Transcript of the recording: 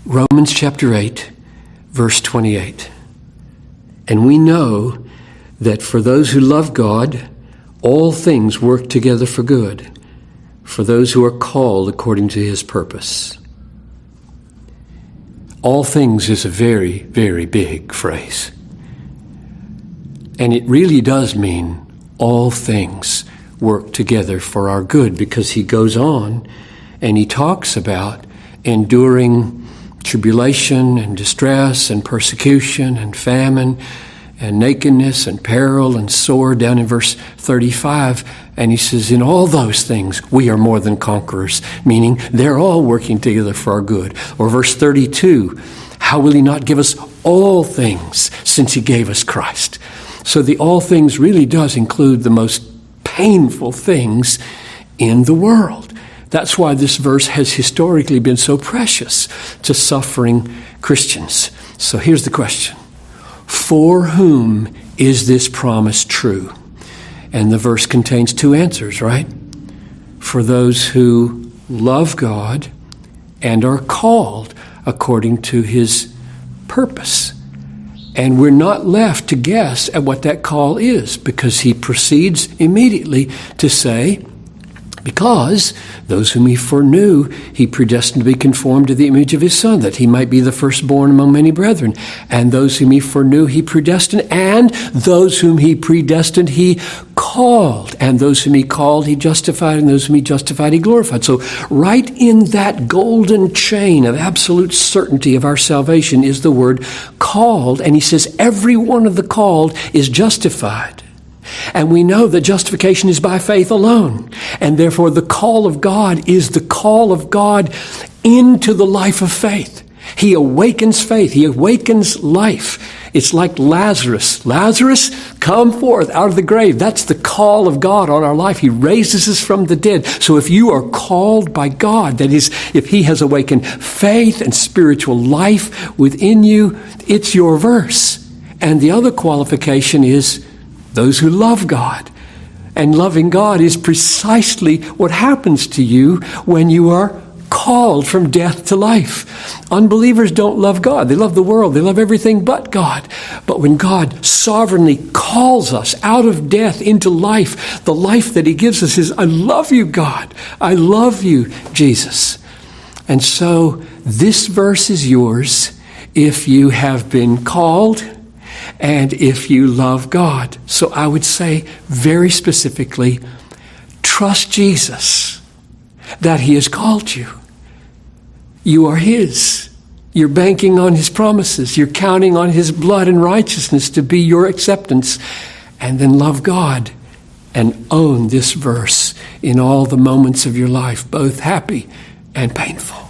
Romans chapter 8, verse 28. And we know that for those who love God, all things work together for good, for those who are called according to his purpose. All things is a very, very big phrase. And it really does mean all things work together for our good, because he goes on and he talks about enduring tribulation and distress and persecution and famine and nakedness and peril and sword down in verse 35. And he says, in all those things, we are more than conquerors, meaning they're all working together for our good. Or verse 32, how will he not give us all things since he gave us Christ? So the all things really does include the most painful things in the world. That's why this verse has historically been so precious to suffering Christians. So here's the question. For whom is this promise true? And the verse contains two answers, right? For those who love God and are called according to his purpose. And we're not left to guess at what that call is, because he proceeds immediately to say, because those whom he foreknew, he predestined to be conformed to the image of his Son, that he might be the firstborn among many brethren. And those whom he foreknew, he predestined. And those whom he predestined, he called. And those whom he called, he justified. And those whom he justified, he glorified. So right in that golden chain of absolute certainty of our salvation is the word called. And he says every one of the called is justified. And we know that justification is by faith alone. And therefore the call of God is the call of God into the life of faith. He awakens faith. He awakens life. It's like Lazarus. Lazarus, come forth out of the grave. That's the call of God on our life. He raises us from the dead. So if you are called by God, that is, if he has awakened faith and spiritual life within you, it's your verse. And the other qualification is those who love God. And loving God is precisely what happens to you when you are called from death to life. Unbelievers don't love God. They love the world. They love everything but God. But when God sovereignly calls us out of death into life, the life that he gives us is, I love you, God. I love you, Jesus. And so this verse is yours if you have been called and if you love God. So I would say very specifically, trust Jesus that he has called you. You are his. You're banking on his promises. You're counting on his blood and righteousness to be your acceptance. And then love God and own this verse in all the moments of your life, both happy and painful.